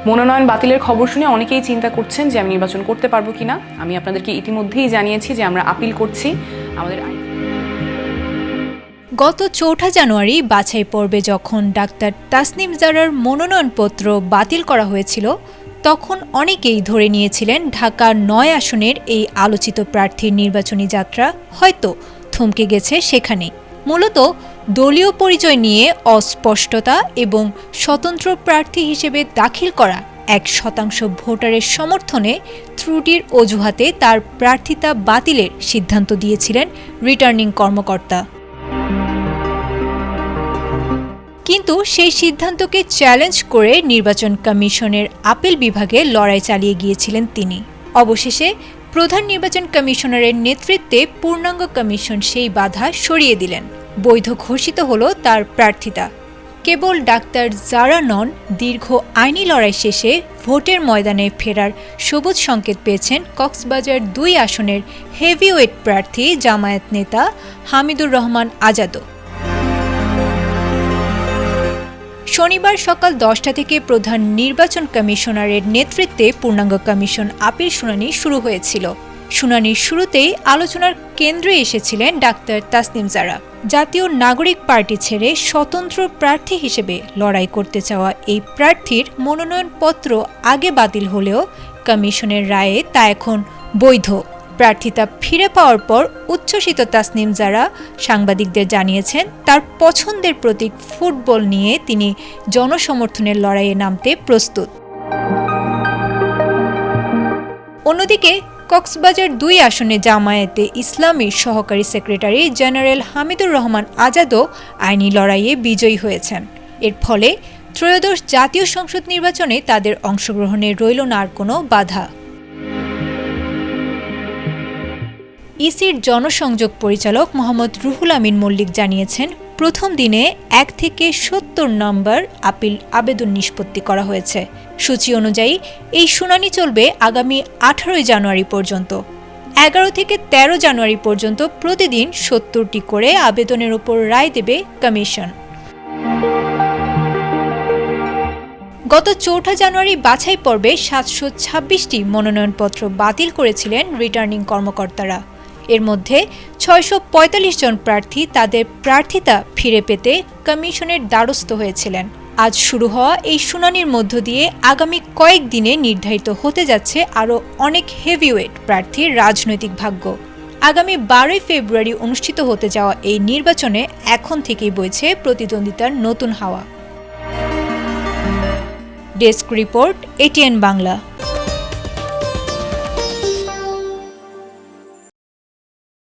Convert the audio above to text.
মনোনয়ন বাতিলের খবর শুনে অনেকেই চিন্তা করছেন যে আমি নির্বাচন করতে পারবো কিনা। আমি আপনাদেরকে ইতিমধ্যেই জানিয়েছি যে আমরা আপিল করছি। আমাদের গত ৪ জানুয়ারি বাছাই পর্বে যখন ডাক্তার তাসনিম জারার মনোনয়নপত্র বাতিল করা হয়েছিল, তখন অনেকেই ধরে নিয়েছিলেন ঢাকা ৯ আসনের এই আলোচিত প্রার্থীর নির্বাচনী যাত্রা হয়তো থমকে গেছে সেখানেই। মূলত দলীয় পরিচয় নিয়ে অস্পষ্টতা এবং স্বতন্ত্র প্রার্থী হিসেবে দাখিল করা ১% ভোটারের সমর্থনে ত্রুটির অজুহাতে তার প্রার্থিতা বাতিলের সিদ্ধান্ত দিয়েছিলেন রিটার্নিং কর্মকর্তা। কিন্তু সেই সিদ্ধান্তকে চ্যালেঞ্জ করে নির্বাচন কমিশনের আপিল বিভাগে লড়াই চালিয়ে গিয়েছিলেন তিনি। অবশেষে প্রধান নির্বাচন কমিশনারের নেতৃত্বে পূর্ণাঙ্গ কমিশন সেই বাধা সরিয়ে দিলেন। বৈধ ঘোষিত হল তার প্রার্থিতা। কেবল ডাক্তার জারা নন, দীর্ঘ আইনি লড়াই শেষে ভোটের ময়দানে ফেরার সবুজ সংকেত পেয়েছেন কক্সবাজার ২ আসনের হেভিওয়েট প্রার্থী জামায়াত নেতা হামিদুর রহমান আজাদও। শনিবার সকাল ১০টা থেকে প্রধান নির্বাচন কমিশনারের নেতৃত্বে পূর্ণাঙ্গ কমিশন আপিল শুনানি শুরু হয়েছিল। শুনানির শুরুতেই আলোচনার কেন্দ্রে এসেছিলেন ডাক্তার তাসনিম জারা। জাতীয় নাগরিক পার্টি ছেড়ে স্বতন্ত্র প্রার্থী হিসেবে লড়াই করতে চাওয়া এই প্রার্থীর মনোনয়নপত্র আগে বাতিল হলেও কমিশনের রায়ে তা এখন বৈধ। প্রার্থিতা ফিরে পাওয়ার পর উচ্ছ্বসিত তাসনিম জারা সাংবাদিকদের জানিয়েছেন তার পছন্দের প্রতীক ফুটবল নিয়ে তিনি জনসমর্থনের লড়াইয়ে নামতে প্রস্তুত। অন্যদিকে কক্সবাজার ২ আসনে জামায়াতে ইসলামীর সহকারী সেক্রেটারি জেনারেল হামিদুর রহমান আজাদও আইনি লড়াইয়ে বিজয়ী হয়েছেন। এর ফলে ত্রয়োদশ জাতীয় সংসদ নির্বাচনে তাদের অংশগ্রহণে রইল না আর কোনো বাধা। ইসির জনসংযোগ পরিচালক মোহাম্মদ রুহুল আমিন মল্লিক জানিয়েছেন, প্রথম দিনে ১ থেকে ৭০ নম্বর আপিল আবেদন নিষ্পত্তি করা হয়েছে। সূচি অনুযায়ী এই শুনানি চলবে আগামী ১৮ জানুয়ারি পর্যন্ত। ১১ থেকে ১৩ জানুয়ারি পর্যন্ত প্রতিদিন ৭০টি করে আবেদনের উপর রায় দেবে কমিশন। গত ৪ জানুয়ারি বাছাই পর্বে ৭২৬টি মনোনয়নপত্র বাতিল করেছিলেন রিটার্নিং কর্মকর্তারা। এর মধ্যে ৬৪৫ জন প্রার্থী তাদের প্রার্থিতা ফিরে পেতে কমিশনের দ্বারস্থ হয়েছিলেন। আজ শুরু হওয়া এই শুনানির মধ্য দিয়ে আগামী কয়েকদিনে নির্ধারিত হতে যাচ্ছে আরও অনেক হেভিওয়েট প্রার্থীর রাজনৈতিক ভাগ্য। আগামী ১২ ফেব্রুয়ারি অনুষ্ঠিত হতে যাওয়া এই নির্বাচনে এখন থেকেই বইছে প্রতিদ্বন্দ্বিতার নতুন হাওয়া। Desk report, ATN Bangla.